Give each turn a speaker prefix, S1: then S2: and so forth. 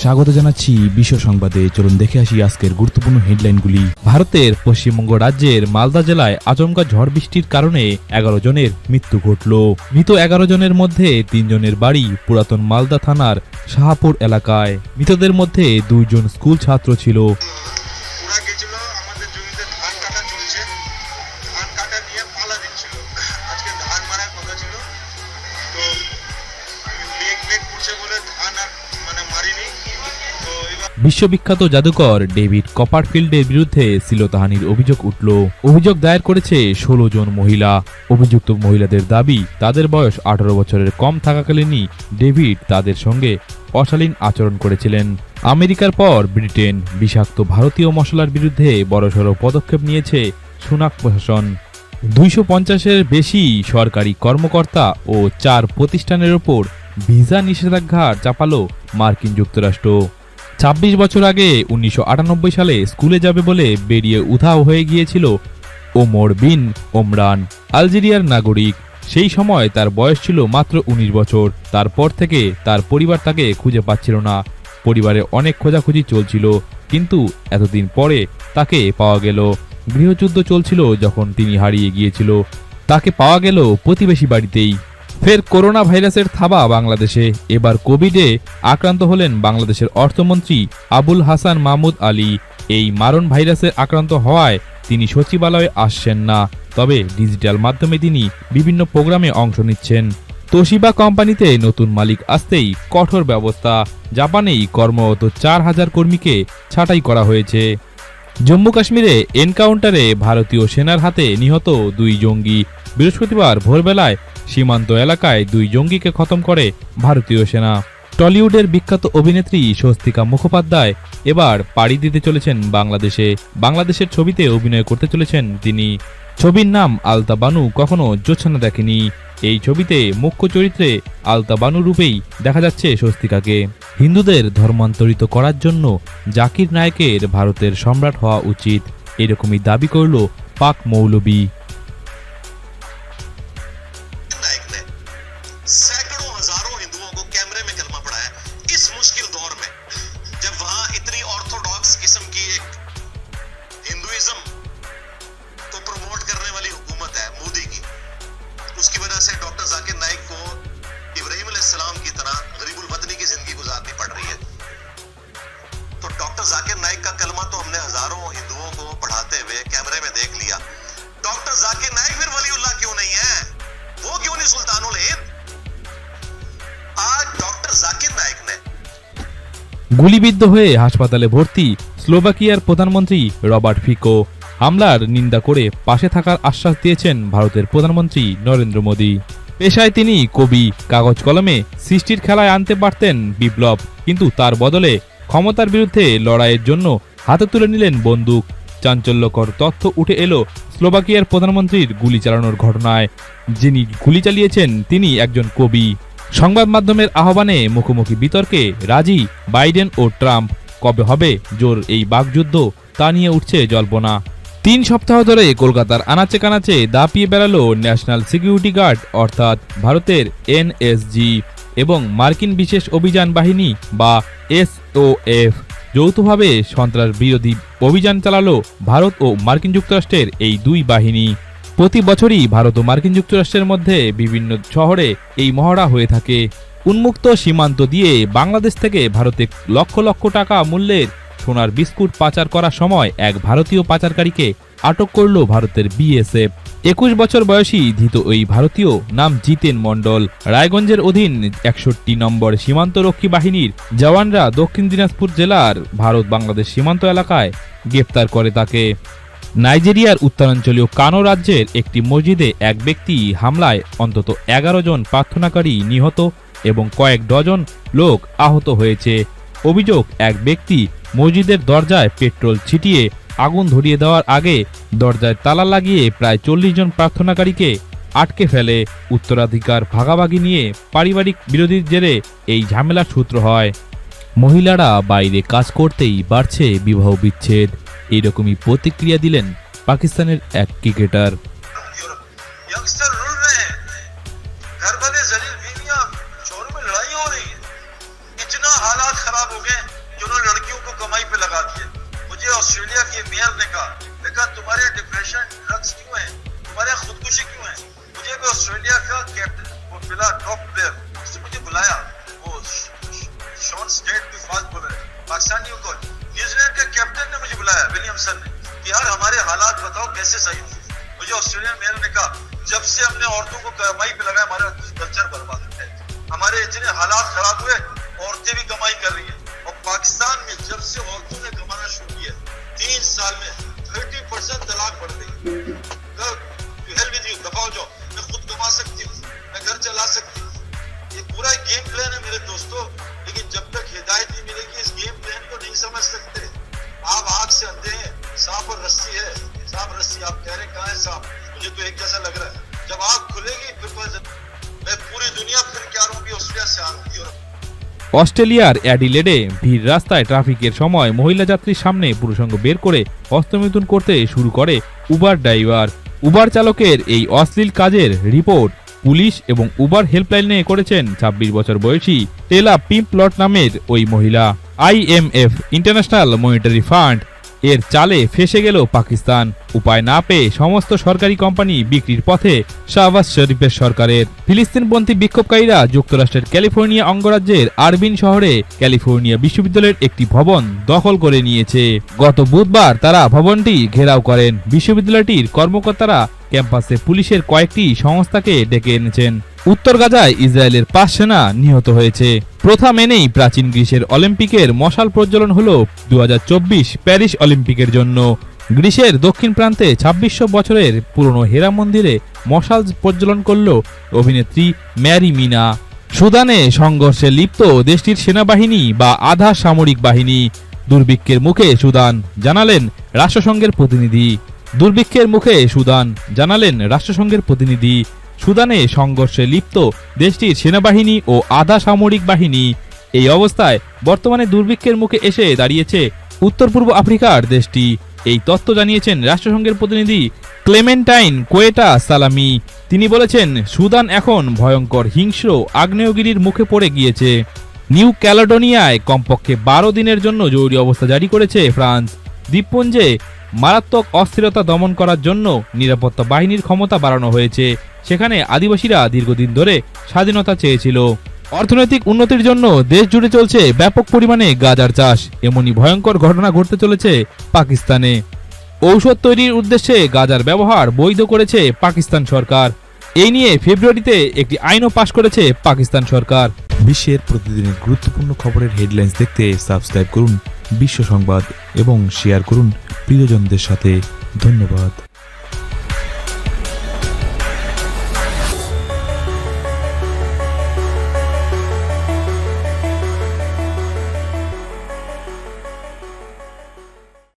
S1: স্বাগত জানাচ্ছি বিশ্ব সংবাদে। চলুন দেখে আসি আজকের গুরুত্বপূর্ণ হেডলাইনগুলি। ভারতের পশ্চিমবঙ্গ রাজ্যের মালদা জেলায় আচমকা ঝড় বৃষ্টির কারণে 11 জনের মৃত্যু ঘটল। মৃত 11 জনের মধ্যে 3 জনের বাড়ি পুরাতন মালদা থানার শাহপুর এলাকায়। মৃতদের মধ্যে 2 জন স্কুল ছাত্র ছিল। বিশ্ববিখ্যাত জাদুকর ডেভিড কপারফিল্ডের বিরুদ্ধে শ্লীলতাহানির অভিযোগ উঠল। অভিযোগ দায়ের করেছে 16 জন মহিলা। অভিযুক্ত মহিলাদের দাবি, তাদের বয়স 18 বছরের কম থাকাকালীনই ডেভিড তাদের সঙ্গে অশালীন আচরণ করেছিলেন। আমেরিকার পর ব্রিটেন বিষাক্ত ভারতীয় মশলার বিরুদ্ধে বড়সড় পদক্ষেপ নিয়েছে সুনাক প্রশাসন। 250-এর বেশি সরকারি কর্মকর্তা ও 4 প্রতিষ্ঠানের ওপর ভিসা নিষেধাজ্ঞা চাপালো মার্কিন যুক্তরাষ্ট্র। 26 বছর আগে 1998 সালে স্কুলে যাবে বলে বেরিয়ে উধাও হয়ে গিয়েছিল ওমর বিন ওমরান, আলজেরিয়ার নাগরিক। সেই সময় তার বয়স ছিল মাত্র 19 বছর। তারপর থেকে তার পরিবার তাকে খুঁজে পাচ্ছিল না। পরিবারে অনেক খোঁজাখুঁজি চলছিল, কিন্তু এতদিন পরে তাকে পাওয়া গেল। গৃহযুদ্ধ চলছিল যখন তিনি হারিয়ে গিয়েছিল। তাকে পাওয়া গেল প্রতিবেশী বাড়িতেই। ফের করোনা ভাইরাসের থাবা বাংলাদেশে। এবার কোভিডে আক্রান্ত হলেন বাংলাদেশের অর্থমন্ত্রী আবুল হাসান মাহমুদ আলী। এই মারণ ভাইরাসে আক্রান্ত হওয়ায় তিনি সচিবালয়ে আসছেন না, তবে ডিজিটাল মাধ্যমে তিনি বিভিন্ন প্রোগ্রামে অংশ নিচ্ছেন। তোশিবা কোম্পানিতে নতুন মালিক আসতেই কঠোর ব্যবস্থা। জাপানেই কর্মরত 4000 কর্মীকে ছাঁটাই করা হয়েছে। জম্মু কাশ্মীরে এনকাউন্টারে ভারতীয় সেনার হাতে নিহত 2 জঙ্গি। বৃহস্পতিবার ভোরবেলায় সীমান্ত এলাকায় 2 জঙ্গিকে খতম করে ভারতীয় সেনা। টলিউডের বিখ্যাত অভিনেত্রী স্বস্তিকা মুখোপাধ্যায় এবার পাড়ি দিতে চলেছেন বাংলাদেশে। বাংলাদেশের ছবিতে অভিনয় করতে চলেছেন তিনি। ছবির নাম আলতা বানু কখনো জোছনা দেখেনি। এই ছবিতে মুখ্য চরিত্রে আলতা বানু রূপেই দেখা যাচ্ছে স্বস্তিকাকে। হিন্দুদের ধর্মান্তরিত করার জন্য জাকির নায়েকের ভারতের সম্রাট হওয়া উচিত, এরকমই দাবি করল পাক মৌলবী।
S2: सैकड़ों हजारों हिंदुओं को कैमरे में कलमा पड़ा है इस मुश्किल दौर में, जब वहां इतनी ऑर्थोडॉक्स किस्म की एक हिंदुइज्म को प्रमोट करने वाली हुकूमत है मोदी की। उसकी वजह से डॉक्टर जाकिर नाइक को इब्राहिम अलैहिस्सलाम की तरह गरीबुल वतनी की जिंदगी गुजारनी पड़ रही है। तो डॉक्टर जाकिर नाइक का कलमा तो हमने हजारों हिंदुओं को पढ़ाते हुए कैमरे में देख लिया। डॉक्टर जाकिर नाइक फिर वलीउल्लाह क्यों नहीं है? वो क्यों नहीं सुल्तानुल हिंद? आज डॉक्टर जाकिर नाइक ने
S1: গুলিবিদ্ধ হয়ে হাসপাতালে ভর্তি স্লোভাকিয়ার প্রধানমন্ত্রী রবার্ট ফিকো। হামলার নিন্দা করে পাশে থাকার আশ্বাস দিয়েছেন ভারতের প্রধানমন্ত্রী নরেন্দ্র মোদী। পেশায় তিনি কবি, কাগজ কলমে সৃষ্টির খেলায় আনতে পারতেন বিপ্লব, কিন্তু তার বদলে ক্ষমতার বিরুদ্ধে লড়াইয়ের জন্য হাতে তুলে নিলেন বন্দুক। চাঞ্চল্যকর তথ্য উঠে এলো স্লোভাকিয়ার প্রধানমন্ত্রীর গুলি চালানোর ঘটনায়। যিনি গুলি চালিয়েছেন তিনি একজন কবি। সংবাদ মাধ্যমের আহ্বানে মুখোমুখি বিতর্কে রাজি বাইডেন ও ট্রাম্প। কবে হবে জোর এই বাকযুদ্ধ, তা নিয়ে উঠছে জল্পনা। 3 সপ্তাহ ধরে কলকাতার আনাচে কানাচে দাপিয়ে বেড়ালো ন্যাশনাল সিকিউরিটি গার্ড অর্থাৎ ভারতের এনএসজি এবং মার্কিন বিশেষ অভিযান বাহিনী বা এসওএফ। যৌথভাবে সন্ত্রাস বিরোধী অভিযান চালালো ভারত ও মার্কিন যুক্তরাষ্ট্রের এই 2 বাহিনী। প্রতি বছরই ভারত ও মার্কিন যুক্তরাষ্ট্রের মধ্যে বিভিন্ন শহরে এই মহড়া হয়ে থাকে। উন্মুক্ত সীমান্ত দিয়ে বাংলাদেশ থেকে ভারতে লক্ষ লক্ষ টাকা মূল্যের সোনার বিস্কুট পাচার করার সময় এক ভারতীয় পাচারকারীকে আটক করল ভারতের বিএসএফ। 21 বছর বয়সী ধৃত ওই ভারতীয় নাম জিতেন মণ্ডল। রায়গঞ্জের অধীন 61 নম্বর সীমান্তরক্ষী বাহিনীর জওয়ানরা দক্ষিণ দিনাজপুর জেলার ভারত বাংলাদেশ সীমান্ত এলাকায় গ্রেফতার করে তাকে। নাইজেরিয়ার উত্তরাঞ্চলীয় কানো রাজ্যের একটি মসজিদে এক ব্যক্তি হামলায় অন্তত 11 জন প্রার্থনাকারী নিহত এবং কয়েক ডজন লোক আহত হয়েছে। অভিযোগ, এক ব্যক্তি মসজিদের দরজায় পেট্রোল ছিটিয়ে আগুন ধরিয়ে দেওয়ার আগে দরজায় তালা লাগিয়ে প্রায় 40 জন প্রার্থনাকারীকে আটকে ফেলে। উত্তরাধিকার ভাগাভাগি নিয়ে পারিবারিক বিরোধীর জেরে এই ঝামেলার সূত্র হয়। মহিলারা বাইরে কাজ করতেই বাড়ছে বিবাহ বিচ্ছেদ, এইরকমই প্রতিক্রিয়া দিলেন পাকিস্তানের এক ক্রিকেটার।
S2: घर वाले जलील बीवियां शोर में लड़ाई हो रही है, इतना हालात खराब हो गए।
S3: ऑन स्टेट भी फास्ट बोल रहे हैं पाकिस्तानियों को। न्यूजीलैंड के कैप्टन ने मुझे बुलाया, विलियमसन ने, कि यार हमारे हालात बताओ कैसे सही होंगे। मुझे ऑस्ट्रेलियन मेयर ने कहा जब से हमने औरतों को कमाई पे लगाया हमारा कल्चर बर्बाद है, हमारे इतने हालात खराब हुए, औरतें भी कमाई कर रही है। और पाकिस्तान में जब से औरतों ने कमाना शुरू किया 3 साल में 30% तलाक बढ़ गई। दफा हो जाओ, मैं खुद कमा सकती हूँ, मैं घर चला सकती हूँ। ये पूरा गेम प्लान है मेरे दोस्तों, लेकिन जब तक हिदायत नहीं मिलेगी इस गेम प्लान को नहीं समझ सकते। आप आग से अंधे हैं, सांप और रस्सी है, सांप रस्सी आप कह रहे कहाँ है सांप, मुझे तो एक जैसा लग रहा है। जब आग खुलेगी फिर मैं पूरी दुनिया फिर क्या रहूंगी, ऑस्ट्रेलिया से आऊंगी।
S1: অস্ট্রেলিয়ার অ্যাডিলেডে ভিড় রাস্তায় ট্রাফিকের সময় মহিলা যাত্রীর সামনে পুরুষাঙ্গ বের করে হস্তমৈথুন করতে শুরু করে উবার ড্রাইভার। উবার চালকের এই অশ্লীল কাজের রিপোর্ট পুলিশ এবং উবার হেল্পলাইনে করেছেন ২৬ বছর বয়সী টেলা পিম্পলট নামের ওই মহিলা। IMF ইন্টারন্যাশনাল মনিটারি ফান্ড এর চালে ফেসে গেল পাকিস্তান। উপায় না পেয়ে সমস্ত সরকারি কোম্পানি বিক্রির পথে শাহবাজ শরীফের সরকারের। ফিলিস্তিনপন্থী বিক্ষোভকারীরা যুক্তরাষ্ট্রের ক্যালিফোর্নিয়া অঙ্গরাজ্যের আরবিন শহরে ক্যালিফোর্নিয়া বিশ্ববিদ্যালয়ের একটি ভবন দখল করে নিয়েছে। গত বুধবার তারা ভবনটি ঘেরাও করেন। বিশ্ববিদ্যালয়টির কর্মকর্তারা ক্যাম্পাসে পুলিশের কয়েকটি সংস্থাকে ডেকে এনেছেন। উত্তর গাজায় ইসরায়েলের ৫ সেনা নিহত হয়েছে। প্রথা মেনেই প্রাচীন গ্রিসের অলিম্পিকের মশাল প্রজ্বলন হল ২০২৪ প্যারিস অলিম্পিকের জন্য। গ্রিসের দক্ষিণ প্রান্তে ২৬০০ বছরের পুরনো হেরা মন্দিরে মশাল প্রজ্বলন করল অভিনেত্রী ম্যারি মিনা। সুদানে সংঘর্ষে লিপ্ত দেশটির সেনাবাহিনী বা আধা সামরিক বাহিনী। দুর্ভিক্ষের মুখে সুদান, জানালেন রাষ্ট্রসংঘের প্রতিনিধি। দুর্ভিক্ষের মুখে সুদান, জানালেন রাষ্ট্রসংঘের প্রতিনিধি। সুদানে সংঘর্ষে লিপ্ত দেশটির সেনাবাহিনী ও আধা সামরিক বাহিনী। এই অবস্থায় বর্তমানে দুর্ভিক্ষের মুখে এসে দাঁড়িয়েছে উত্তর পূর্ব আফ্রিকার দেশটি। এই তথ্য জানিয়েছেন রাষ্ট্রসংঘের প্রতিনিধি ক্লেমেন্টাইন কোয়েটা সালামি। তিনি বলেছেন সুদান এখন ভয়ঙ্কর হিংস্র আগ্নেয়গিরির মুখে পড়ে গিয়েছে। নিউ ক্যালেডোনিয়ায় কমপক্ষে ১২ দিনের জন্য জরুরি অবস্থা জারি করেছে ফ্রান্স। দ্বীপপুঞ্জে মারাত্মক অস্থিরতা দমন করার জন্য নিরাপত্তা বাহিনীর ক্ষমতা বাড়ানো হয়েছে। সেখানে আদিবাসীরা দীর্ঘদিন ধরে স্বাধীনতা চেয়েছিল। অর্থনৈতিক উন্নতির জন্য দেশ জুড়ে চলছে ব্যাপক পরিমাণে গাঁজার চাষ। এমনই ভয়ঙ্কর ঘটনা ঘটতে চলেছে পাকিস্তানে। ঔষধ তৈরির উদ্দেশ্যে গাঁজার ব্যবহার বৈধ করেছে পাকিস্তান সরকার। এই নিয়ে ফেব্রুয়ারিতে একটি আইনও পাশ করেছে পাকিস্তান সরকার।
S4: বিশ্বের প্রতিদিনের গুরুত্বপূর্ণ খবরের হেডলাইন্স দেখতে সাবস্ক্রাইব করুন বিশ্ব সংবাদ এবং শেয়ার করুন প্রিয়জনদের সাথে। ধন্যবাদ।